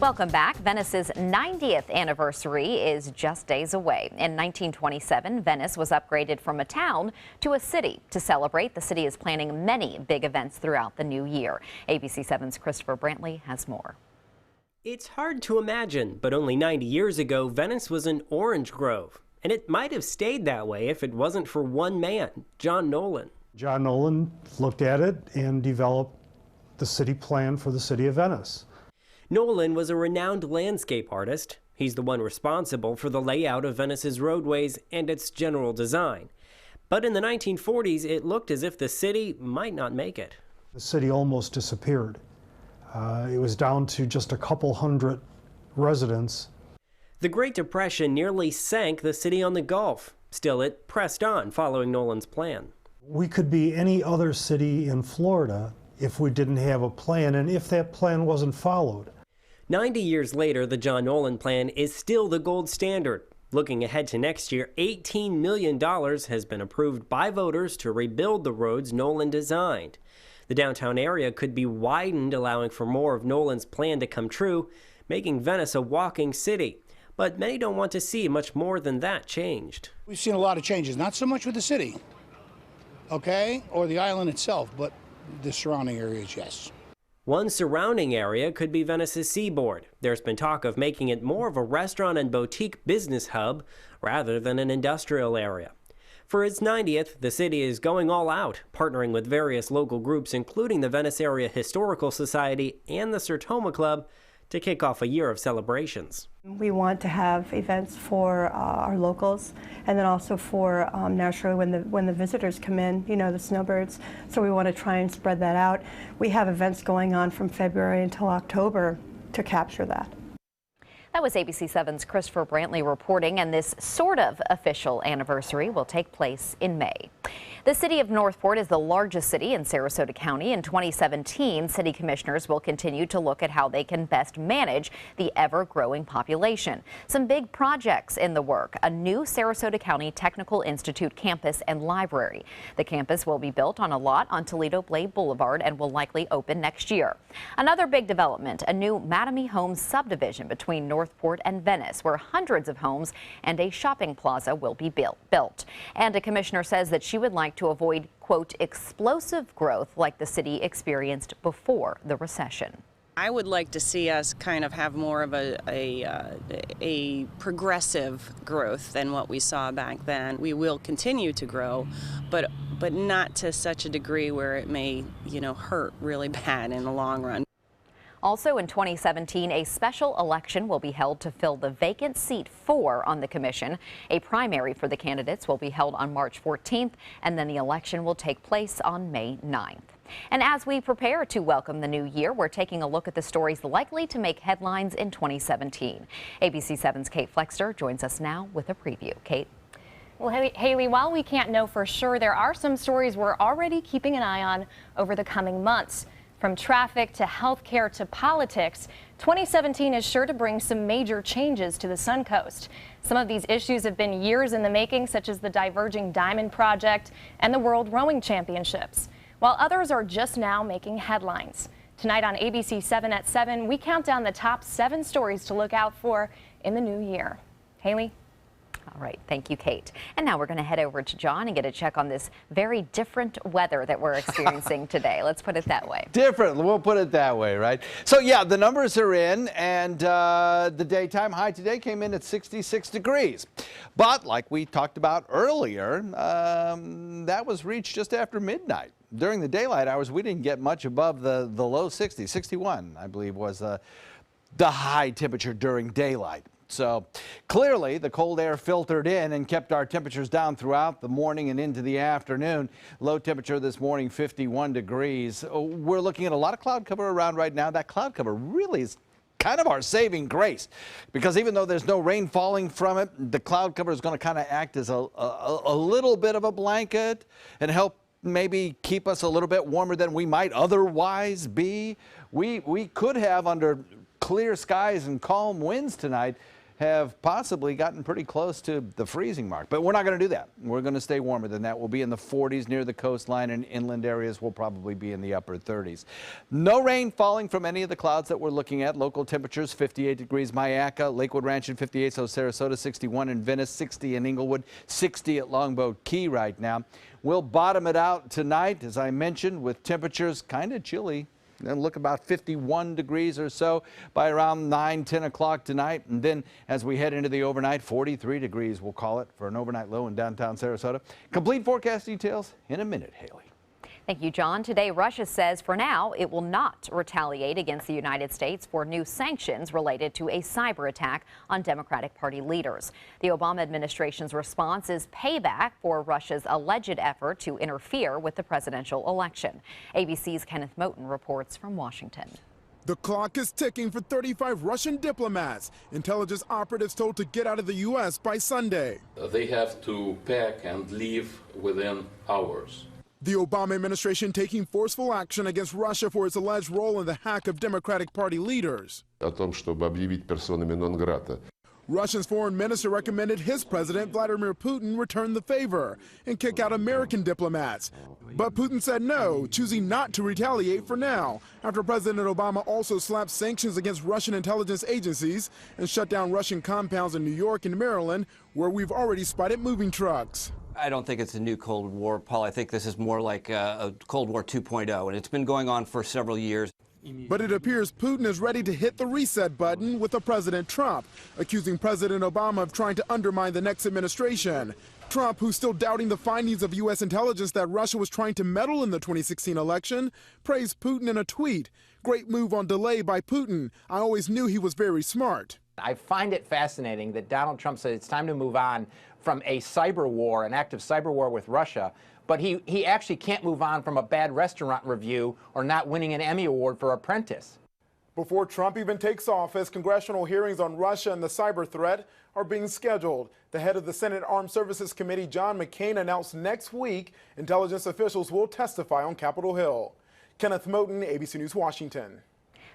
Welcome back. Venice's 90th anniversary is just days away. In 1927, Venice was upgraded from a town to a city. To celebrate, the city is planning many big events throughout the new year. ABC 7's Christopher Brantley has more. It's hard to imagine, but only 90 years ago, Venice was an orange grove. And it might have stayed that way if it wasn't for one man, John Nolan. John Nolan looked at it and developed the city plan for the city of Venice. Nolan was a renowned landscape artist. He's the one responsible for the layout of Venice's roadways and its general design. But in the 1940s, it looked as if the city might not make it. The city almost disappeared. It was down to just a couple hundred residents. The Great Depression nearly sank the city on the Gulf. Still, it pressed on following Nolan's plan. We could be any other city in Florida if we didn't have a plan and if that plan wasn't followed. 90 years later, the John Nolan plan is still the gold standard. Looking ahead to next year, $18 million has been approved by voters to rebuild the roads Nolan designed. The downtown area could be widened, allowing for more of Nolan's plan to come true, making Venice a walking city. But many don't want to see much more than that changed. We've seen a lot of changes, not so much with the city, okay, or the island itself, but the surrounding areas, yes. One surrounding area could be Venice's seaboard. There's been talk of making it more of a restaurant and boutique business hub rather than an industrial area. For its 90th, the city is going all out, partnering with various local groups, including the Venice Area Historical Society and the Sertoma Club, to kick off a year of celebrations. We want to have events for our locals, and then also for naturally when the visitors come in, you know, the snowbirds. So we want to try and spread that out. We have events going on from February until October to capture that. That was ABC 7's Christopher Brantley reporting, and this sort of official anniversary will take place in May. The city of Northport is the largest city in Sarasota County. In 2017, city commissioners will continue to look at how they can best manage the ever-growing population. Some big projects in the work: a new Sarasota County Technical Institute campus and library. The campus will be built on a lot on Toledo Blade Boulevard and will likely open next year. Another big development: a new Mattamy Homes subdivision between Northport and Venice, where hundreds of homes and a shopping plaza will be built. And a commissioner says that she would like to avoid, quote, explosive growth like the city experienced before the recession. I would like to see us kind of have more of a progressive growth than what we saw back then. We will continue to grow, but not to such a degree where it may, hurt really bad in the long run. Also in 2017, a special election will be held to fill the vacant seat 4 on the commission. A primary for the candidates will be held on March 14th, and then the election will take place on May 9th. And as we prepare to welcome the new year, we're taking a look at the stories likely to make headlines in 2017. ABC 7's Kate Flexter joins us now with a preview. Kate? Well, Haley, while we can't know for sure, there are some stories we're already keeping an eye on over the coming months. From traffic to healthcare to politics, 2017 is sure to bring some major changes to the Suncoast. Some of these issues have been years in the making, such as the Diverging Diamond Project and the World Rowing Championships, while others are just now making headlines. Tonight on ABC 7 at 7, we count down the top 7 stories to look out for in the new year. Haley? All right. Thank you, Kate. And now we're going to head over to John and get a check on this very different weather that we're experiencing today. Let's put it that way. Different. We'll put it that way, right? So, yeah, the numbers are in, and the daytime high today came in at 66 degrees. But like we talked about earlier, that was reached just after midnight. During the daylight hours, we didn't get much above the low 60s. 61, I believe, was the high temperature during daylight. So clearly the cold air filtered in and kept our temperatures down throughout the morning and into the afternoon. Low temperature this morning, 51 degrees. We're looking at a lot of cloud cover around right now. That cloud cover really is kind of our saving grace, because even though there's no rain falling from it, the cloud cover is going to kind of act as a little bit of a blanket and help maybe keep us a little bit warmer than we might otherwise be. We could have, under clear skies and calm winds tonight, have possibly gotten pretty close to the freezing mark. But we're not going to do that. We're going to stay warmer than that. We'll be in the 40s near the coastline, and inland areas will probably be in the upper 30s. No rain falling from any of the clouds that we're looking at. Local temperatures 58 degrees Mayaca, Lakewood Ranch in 58, so Sarasota 61 in Venice, 60 in Inglewood, 60 at Longboat Key right now. We'll bottom it out tonight, as I mentioned, with temperatures kind of chilly. Then look about 51 degrees or so by around 9, 10 o'clock tonight. And then as we head into the overnight, 43 degrees, we'll call it, for an overnight low in downtown Sarasota. Complete forecast details in a minute, Haley. Thank you, John. Today, Russia says for now it will not retaliate against the United States for new sanctions related to a cyber attack on Democratic Party leaders. The Obama administration's response is payback for Russia's alleged effort to interfere with the presidential election. ABC's Kenneth Moten reports from Washington. The clock is ticking for 35 Russian diplomats, intelligence operatives told to get out of the U.S. by Sunday. They have to pack and leave within hours. The Obama administration taking forceful action against Russia for its alleged role in the hack of Democratic Party leaders. О том, чтобы объявить персонами нон грата. Russia's foreign minister recommended his president, Vladimir Putin, return the favor and kick out American diplomats. But Putin said no, choosing not to retaliate for now, after President Obama also slapped sanctions against Russian intelligence agencies and shut down Russian compounds in New York and Maryland, where we've already spotted moving trucks. I don't think it's a new Cold War, Paul. I think this is more like a Cold War 2.0, and it's been going on for several years. But it appears Putin is ready to hit the reset button with President Trump, accusing President Obama of trying to undermine the next administration. Trump, who's still doubting the findings of U.S. intelligence that Russia was trying to meddle in the 2016 election, praised Putin in a tweet. Great move on delay by Putin. I always knew he was very smart. I find it fascinating that Donald Trump said it's time to move on from a cyber war, an active cyber war with Russia, but he actually can't move on from a bad restaurant review or not winning an Emmy Award for Apprentice. Before Trump even takes office, congressional hearings on Russia and the cyber threat are being scheduled. The head of the Senate Armed Services Committee, John McCain, announced next week intelligence officials will testify on Capitol Hill. Kenneth Moten, ABC News, Washington.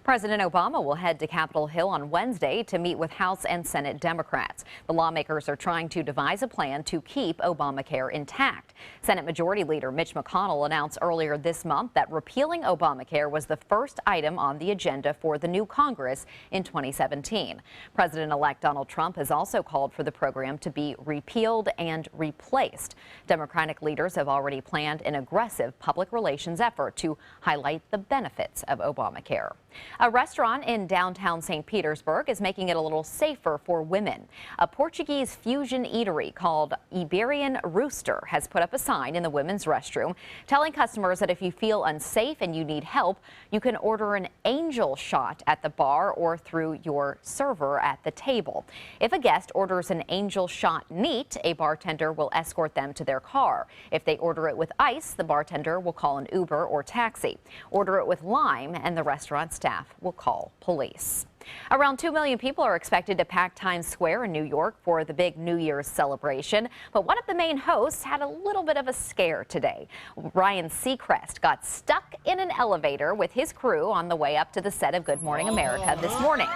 President Obama will head to Capitol Hill on Wednesday to meet with House and Senate Democrats. The lawmakers are trying to devise a plan to keep Obamacare intact. Senate Majority Leader Mitch McConnell announced earlier this month that repealing Obamacare was the first item on the agenda for the new Congress in 2017. President-elect Donald Trump has also called for the program to be repealed and replaced. Democratic leaders have already planned an aggressive public relations effort to highlight the benefits of Obamacare. A restaurant in downtown St. Petersburg is making it a little safer for women. A Portuguese fusion eatery called Iberian Rooster has put up a sign in the women's restroom telling customers that if you feel unsafe and you need help, you can order an angel shot at the bar or through your server at the table. If a guest orders an angel shot neat, a bartender will escort them to their car. If they order it with ice, the bartender will call an Uber or taxi. Order it with lime, and the restaurant staff will call police. Around 2 million people are expected to pack Times Square in New York for the big New Year's celebration. But one of the main hosts had a little bit of a scare today. Ryan Seacrest got stuck in an elevator with his crew on the way up to the set of Good Morning America this morning.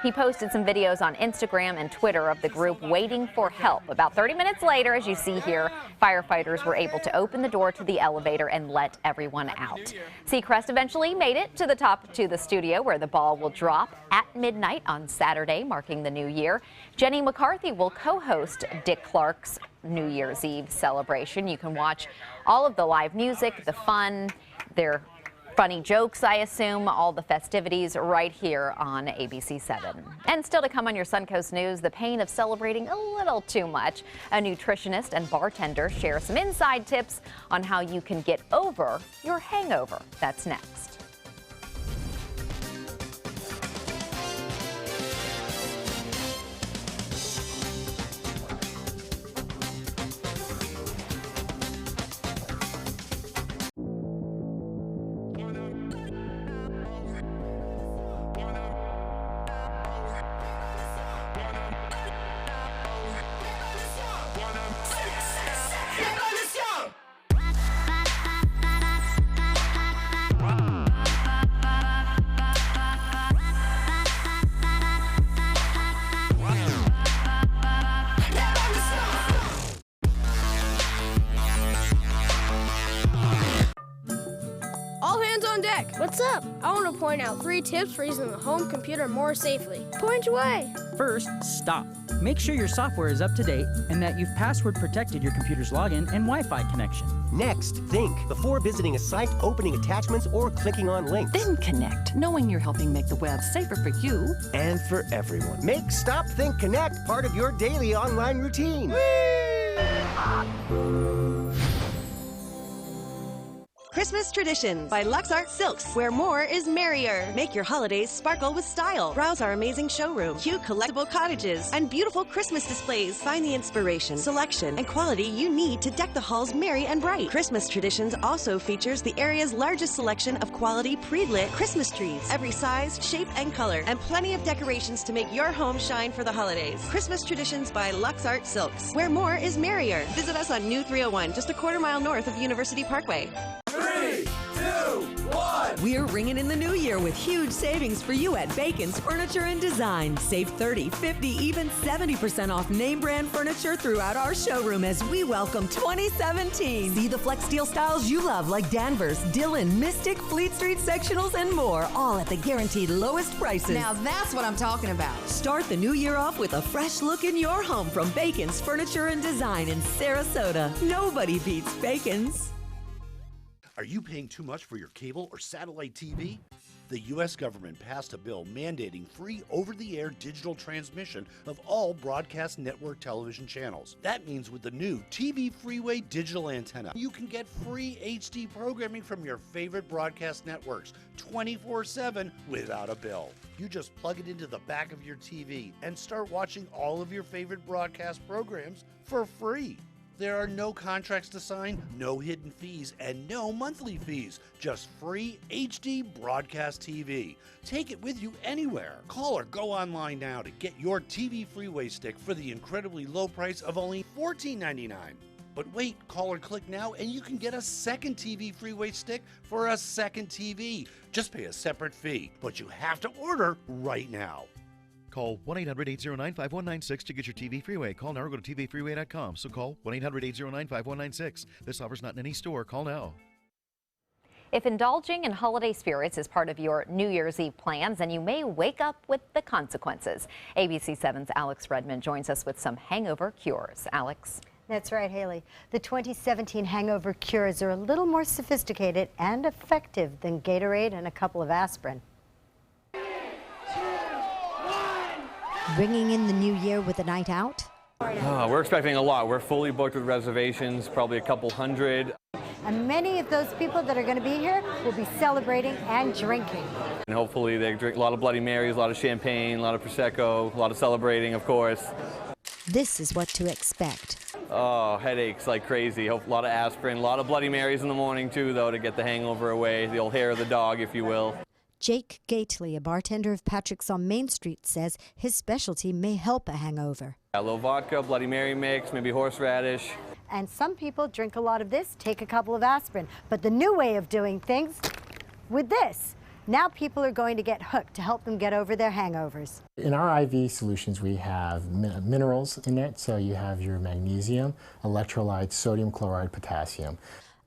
He posted some videos on Instagram and Twitter of the group waiting for help. About 30 minutes later, as you see here, firefighters were able to open the door to the elevator and let everyone out. Seacrest eventually made it to the top to the studio where the ball will drop at midnight on Saturday, marking the new year. Jenny McCarthy will co-host Dick Clark's New Year's Eve celebration. You can watch all of the live music, the fun, their funny jokes, I assume, all the festivities right here on ABC 7. And still to come on your Suncoast News, the pain of celebrating a little too much. A nutritionist and bartender share some inside tips on how you can get over your hangover. That's next. What's up? I want to point out 3 tips for using the home computer more safely. Point away. First, stop. Make sure your software is up to date and that you've password protected your computer's login and Wi-Fi connection. Next, think before visiting a site, opening attachments, or clicking on links. Then connect, knowing you're helping make the web safer for you and for everyone. Make Stop, Think, Connect part of your daily online routine. Christmas Traditions by LuxArt Silks, where more is merrier. Make your holidays sparkle with style. Browse our amazing showroom, cute collectible cottages, and beautiful Christmas displays. Find the inspiration, selection, and quality you need to deck the halls merry and bright. Christmas Traditions also features the area's largest selection of quality pre-lit Christmas trees, every size, shape, and color, and plenty of decorations to make your home shine for the holidays. Christmas Traditions by LuxArt Silks, where more is merrier. Visit us on New 301, just a quarter-mile north of University Parkway. 3, 2, 1. We're ringing in the new year with huge savings for you at Bacon's Furniture and Design. Save 30, 50, even 70% off name brand furniture throughout our showroom as we welcome 2017. See the flex steel styles you love like Danvers, Dillon, Mystic, Fleet Street sectionals, and more, all at the guaranteed lowest prices. Now that's what I'm talking about. Start the new year off with a fresh look in your home from Bacon's Furniture and Design in Sarasota. Nobody beats Bacon's. Are you paying too much for your cable or satellite TV? The U.S. government passed a bill mandating free over-the-air digital transmission of all broadcast network television channels. That means with the new TV Freeway digital antenna, you can get free HD programming from your favorite broadcast networks 24/7 without a bill. You just plug it into the back of your TV and start watching all of your favorite broadcast programs for free. There are no contracts to sign, no hidden fees, and no monthly fees. Just free HD broadcast TV. Take it with you anywhere. Call or go online now to get your TV Freeway stick for the incredibly low price of only $14.99. But wait, call or click now and you can get a second TV Freeway stick for a second TV. Just pay a separate fee, but you have to order right now. Call 1-800-809-5196 to get your TV Freeway. Call now or go to tvfreeway.com. So call 1-800-809-5196. This offer's not in any store. Call now. If indulging in holiday spirits is part of your New Year's Eve plans, then you may wake up with the consequences. ABC 7's Alex Redmond joins us with some hangover cures. Alex. That's right, Haley. The 2017 hangover cures are a little more sophisticated and effective than Gatorade and a couple of aspirin. Ringing in the new year with a night out? We're expecting a lot. We're fully booked with reservations, probably a couple hundred. And many of those people that are going to be here will be celebrating and drinking. And hopefully they drink a lot of Bloody Marys, a lot of champagne, a lot of Prosecco, a lot of celebrating, of course. This is what to expect. Oh, headaches like crazy. A lot of aspirin, a lot of Bloody Marys in the morning too, though, to get the hangover away, the old hair of the dog, if you will. Jake Gately, a bartender of Patrick's on Main Street, says his specialty may help a hangover. A little vodka, Bloody Mary mix, maybe horseradish. And some people drink a lot of this, take a couple of aspirin. But the new way of doing things with this. Now people are going to get hooked to help them get over their hangovers. In our IV solutions, we have minerals in it. So you have your magnesium, electrolytes, sodium chloride, potassium.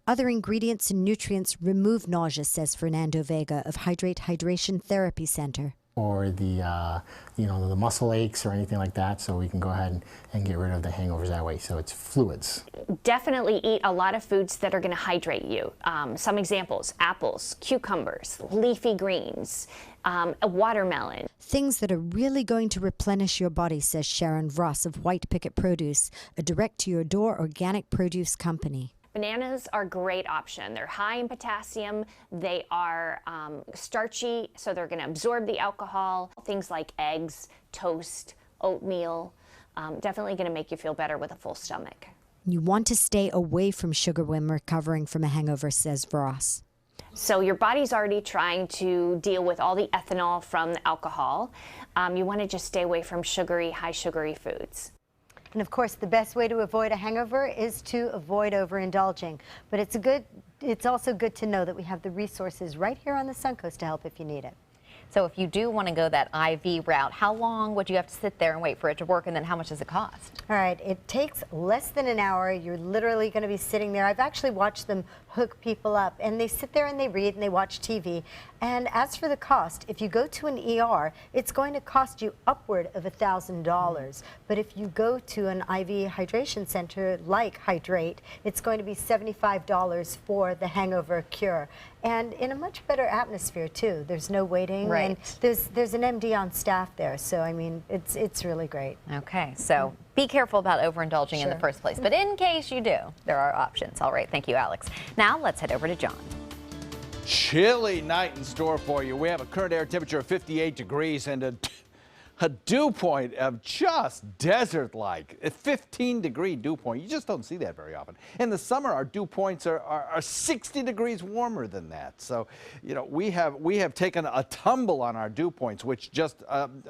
Other ingredients and nutrients remove nausea, says Fernando Vega of Hydrate Hydration Therapy Center. Or the, the muscle aches or anything like that, so we can go ahead and get rid of the hangovers that way. So it's fluids. Definitely eat a lot of foods that are going to hydrate you. Some examples: apples, cucumbers, leafy greens, a watermelon. Things that are really going to replenish your body, says Sharon Ross of White Picket Produce, a direct-to-your-door organic produce company. Bananas are a great option. They're high in potassium. They are starchy, so they're going to absorb the alcohol. Things like eggs, toast, oatmeal, definitely going to make you feel better with a full stomach. You want to stay away from sugar when recovering from a hangover, says Ross. So your body's already trying to deal with all the ethanol from the alcohol. You want to just stay away from sugary, high sugary foods. And of course, the best way to avoid a hangover is to avoid overindulging. But it's also good to know that we have the resources right here on the Suncoast to help if you need it. So if you do want to go that IV route, how long would you have to sit there and wait for it to work, and then how much does it cost? All right, it takes less than an hour. You're literally going to be sitting there. I've actually watched them hook people up, and they sit there and they read and they watch TV. And as for the cost, if you go to an ER, it's going to cost you upward of $1,000. But if you go to an IV hydration center like Hydrate, it's going to be $75 for the hangover cure. And in a much better atmosphere too. There's no waiting, and there's an MD on staff there. So I mean, it's really great. Okay, so be careful about overindulging in the first place. But in case you do, there are options. All right, thank you, Alex. Now let's head over to John. Chilly night in store for you. We have a current air temperature of 58 degrees and a dew point of just desert-like. A 15-degree dew point. You just don't see that very often. In the summer, our dew points are 60 degrees warmer than that. So, you know, we have taken a tumble on our dew points, which just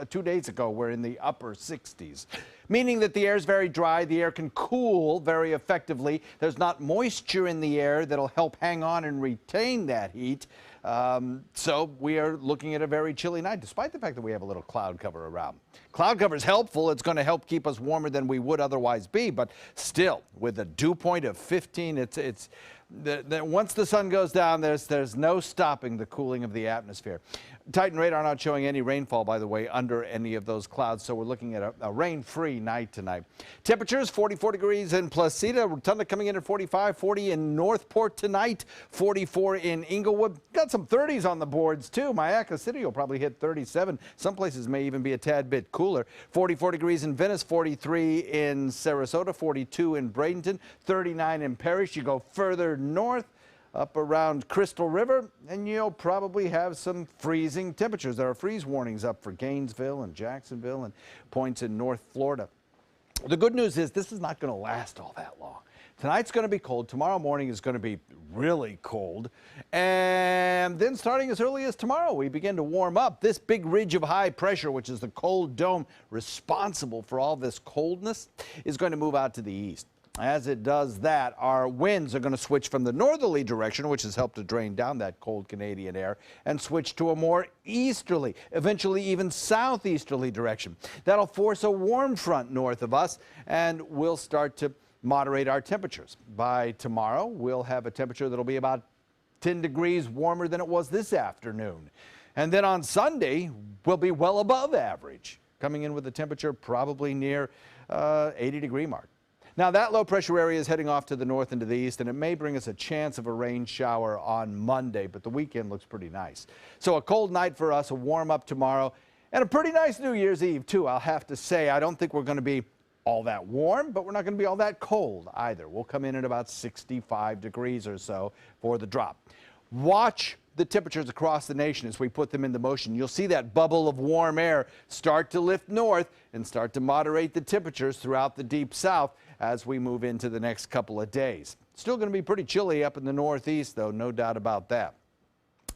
2 days ago were in the upper 60s. Meaning that the air is very dry, the air can cool very effectively. There's not moisture in the air that'll help hang on and retain that heat. So we are looking at a very chilly night, despite the fact that we have a little cloud cover around. Cloud cover is helpful. It's going to help keep us warmer than we would otherwise be, but still, with a dew point of 15, once the sun goes down, there's no stopping the cooling of the atmosphere. Titan radar not showing any rainfall, by the way, under any of those clouds, so we're looking at a rain-free night tonight. Temperatures 44 degrees in Placida, Rotunda coming in at 45, 40 in Northport tonight, 44 in Inglewood. Got some 30s on the boards too. Mayaca City will probably hit 37. Some places may even be a tad bit cooler. 44 degrees in Venice, 43 in Sarasota, 42 in Bradenton, 39 in Parrish. You go further north, up around Crystal River, and you'll probably have some freezing temperatures. There are freeze warnings up for Gainesville and Jacksonville and points in North Florida. The good news is this is not going to last all that long. Tonight's going to be cold. Tomorrow morning is going to be really cold. And then starting as early as tomorrow, we begin to warm up. This big ridge of high pressure, which is the cold dome responsible for all this coldness, is going to move out to the east. As it does that, our winds are going to switch from the northerly direction, which has helped to drain down that cold Canadian air, and switch to a more easterly, eventually even southeasterly direction. That'll force a warm front north of us, and we'll start to moderate our temperatures. By tomorrow, we'll have a temperature that'll be about 10 degrees warmer than it was this afternoon. And then on Sunday, we'll be well above average, coming in with a temperature probably near 80-degree mark. Now, that low pressure area is heading off to the north and to the east, and it may bring us a chance of a rain shower on Monday, but the weekend looks pretty nice. So a cold night for us, a warm up tomorrow, and a pretty nice New Year's Eve, too. I'll have to say, I don't think we're going to be all that warm, but we're not going to be all that cold either. We'll come in at about 65 degrees or so for the drop. Watch the temperatures across the nation as we put them into motion. You'll see that bubble of warm air start to lift north and start to moderate the temperatures throughout the deep south as we move into the next couple of days. Still going to be pretty chilly up in the northeast, though, no doubt about that.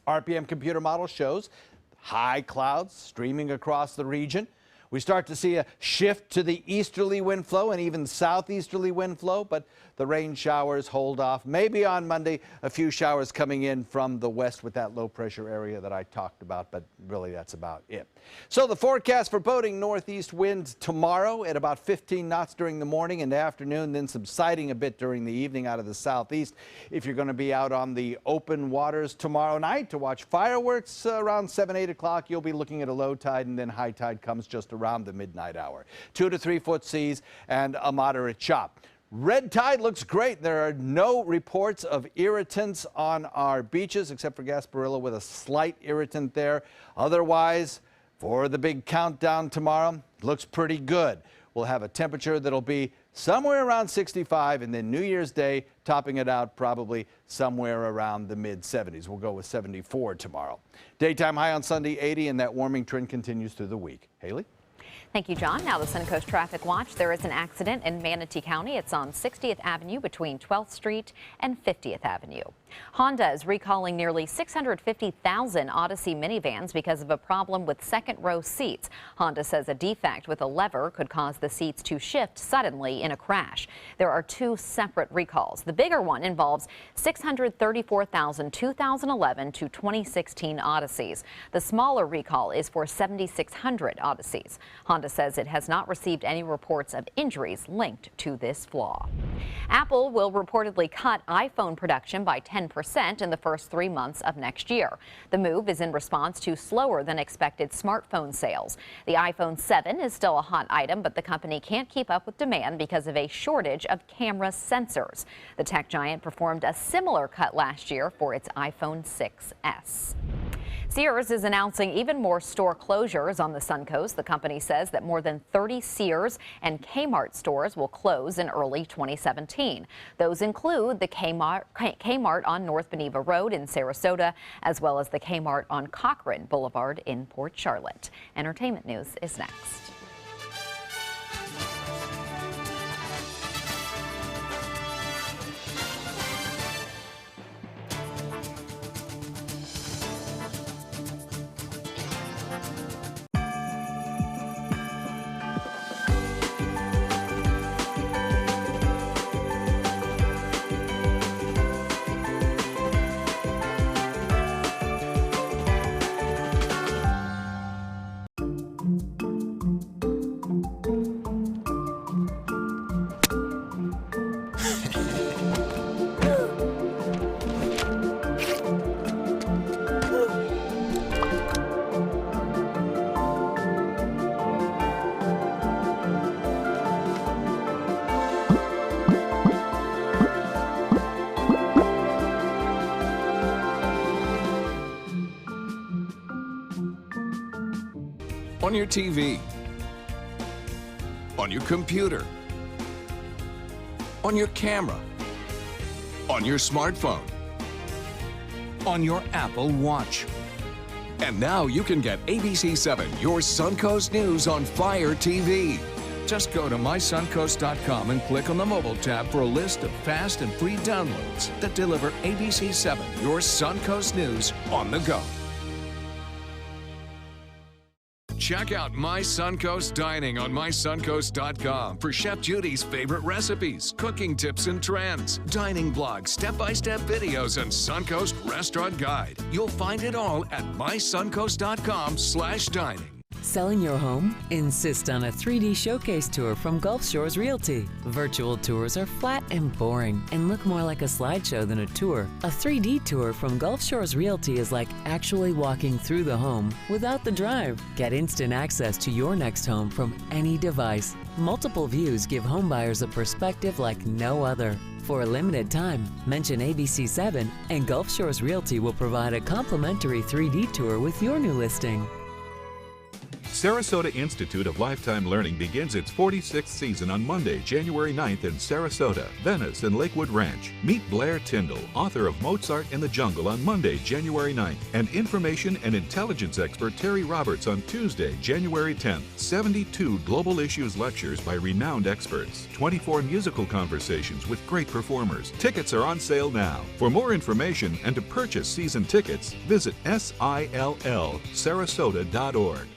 RPM computer model shows high clouds streaming across the region. We start to see a shift to the easterly wind flow and even southeasterly wind flow, but the rain showers hold off. Maybe on Monday, a few showers coming in from the west with that low pressure area that I talked about, but really that's about it. So the forecast for boating: northeast winds tomorrow at about 15 knots during the morning and afternoon, then subsiding a bit during the evening out of the southeast. If you're going to be out on the open waters tomorrow night to watch fireworks around 7, 8 o'clock, you'll be looking at a low tide, and then high tide comes just around the midnight hour. 2 to 3 foot seas and a moderate chop. Red tide looks great. There are no reports of irritants on our beaches except for Gasparilla with a slight irritant there. Otherwise, for the big countdown tomorrow, looks pretty good. We'll have a temperature that'll be somewhere around 65, and then New Year's Day topping it out probably somewhere around the mid-70s. We'll go with 74 tomorrow. Daytime high on Sunday, 80, and that warming trend continues through the week. Haley? Thank you, John. Now the Suncoast Traffic Watch. There is an accident in Manatee County. It's on 60th Avenue between 12th Street and 50th Avenue. Honda is recalling nearly 650,000 Odyssey minivans because of a problem with second-row seats. Honda says a defect with a lever could cause the seats to shift suddenly in a crash. There are 2 separate recalls. The bigger one involves 634,000 2011 to 2016 Odysseys. The smaller recall is for 7,600 Odysseys. Honda says it has not received any reports of injuries linked to this flaw. Apple will reportedly cut iPhone production by 10% in the first 3 months of next year. The move is in response to slower than expected smartphone sales. The iPhone 7 is still a hot item, but the company can't keep up with demand because of a shortage of camera sensors. The tech giant performed a similar cut last year for its iPhone 6s. Sears is announcing even more store closures on the Suncoast. The company says that more than 30 Sears and Kmart stores will close in early 2017. Those include the Kmart on North Beneva Road in Sarasota, as well as the Kmart on Cochrane Boulevard in Port Charlotte. Entertainment news is next. On your TV, on your computer, on your camera, on your smartphone, on your Apple Watch. And now you can get ABC7, your Suncoast News on Fire TV. Just go to mysuncoast.com and click on the mobile tab for a list of fast and free downloads that deliver ABC7, your Suncoast News on the go. Check out My Suncoast Dining on mysuncoast.com for Chef Judy's favorite recipes, cooking tips and trends, dining blogs, step-by-step videos, and Suncoast Restaurant Guide. You'll find it all at mysuncoast.com/dining. Selling your home? Insist on a 3D showcase tour from Gulf Shores Realty. Virtual tours are flat and boring and look more like a slideshow than a tour. A 3D tour from Gulf Shores Realty is like actually walking through the home without the drive. Get instant access to your next home from any device. Multiple views give homebuyers a perspective like no other. For a limited time, mention ABC7 and Gulf Shores Realty will provide a complimentary 3D tour with your new listing. Sarasota Institute of Lifetime Learning begins its 46th season on Monday, January 9th in Sarasota, Venice, and Lakewood Ranch. Meet Blair Tyndall, author of Mozart in the Jungle, on Monday, January 9th, and information and intelligence expert Terry Roberts on Tuesday, January 10th. 72 global issues lectures by renowned experts. 24 musical conversations with great performers. Tickets are on sale now. For more information and to purchase season tickets, visit SILLSarasota.org.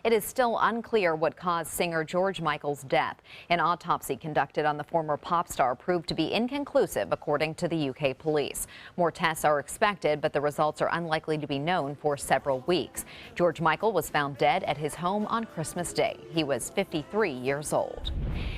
It is still unclear what caused singer George Michael's death. An autopsy conducted on the former pop star proved to be inconclusive, according to the UK police. More tests are expected, but the results are unlikely to be known for several weeks. George Michael was found dead at his home on Christmas Day. He was 53 years old.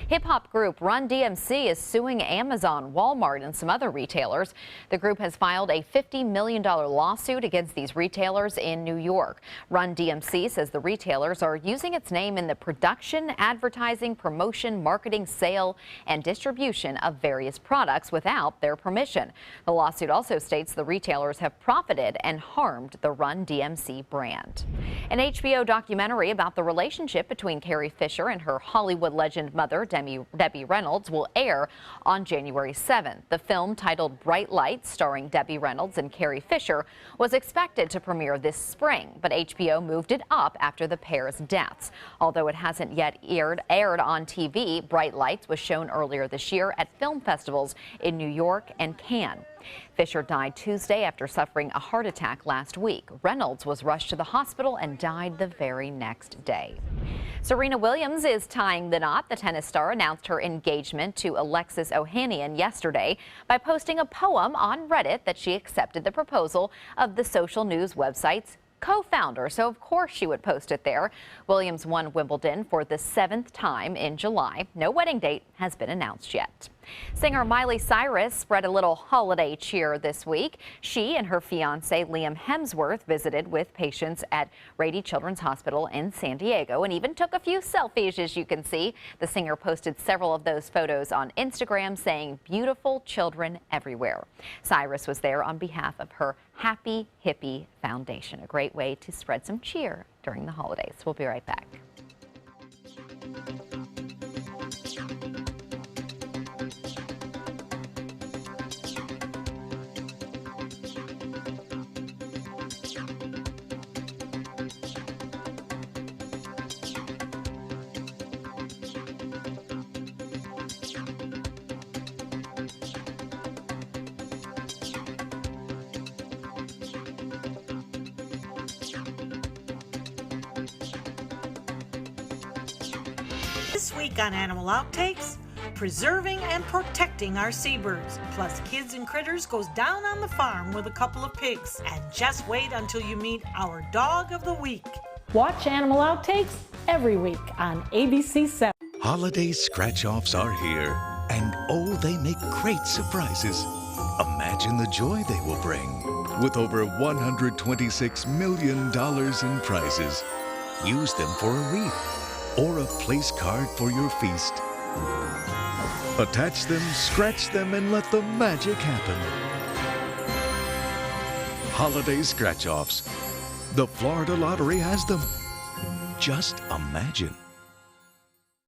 Hip-hop group Run DMC is suing Amazon, Walmart, and some other retailers. The group has filed a $50 million lawsuit against these retailers in New York. Run DMC says the retailers are using its name in the production, advertising, promotion, marketing, sale, and distribution of various products without their permission. The lawsuit also states the retailers have profited and harmed the Run DMC brand. An HBO documentary about the relationship between Carrie Fisher and her Hollywood legend mother mother, Debbie Reynolds, will air on January 7th. The film, titled Bright Lights, starring Debbie Reynolds and Carrie Fisher, was expected to premiere this spring, but HBO moved it up after the pair's deaths. Although it hasn't yet aired on TV, Bright Lights was shown earlier this year at film festivals in New York and Cannes. Fisher died Tuesday after suffering a heart attack last week. Reynolds was rushed to the hospital and died the very next day. Serena Williams is tying the knot. The tennis star announced her engagement to Alexis Ohanian yesterday by posting a poem on Reddit that she accepted the proposal of the social news website's co-founder, so of course she would post it there. Williams won Wimbledon for the 7th time in July. No wedding date has been announced yet. Singer Miley Cyrus spread a little holiday cheer this week. She and her fiancé Liam Hemsworth visited with patients at Rady Children's Hospital in San Diego and even took a few selfies, as you can see. The singer posted several of those photos on Instagram saying beautiful children everywhere. Cyrus was there on behalf of her Happy Hippie Foundation, a great way to spread some cheer during the holidays. We'll be right back. This week on Animal Outtakes, preserving and protecting our seabirds, plus Kids and Critters goes down on the farm with a couple of pigs. And just wait until you meet our dog of the week. Watch Animal Outtakes every week on ABC7. Holiday scratch-offs are here, and oh, they make great surprises. Imagine the joy they will bring. With over $126 million in prizes, use them for a wreath or a place card for your feast. Attach them, scratch them, and let the magic happen. Holiday scratch-offs. The Florida Lottery has them. Just imagine.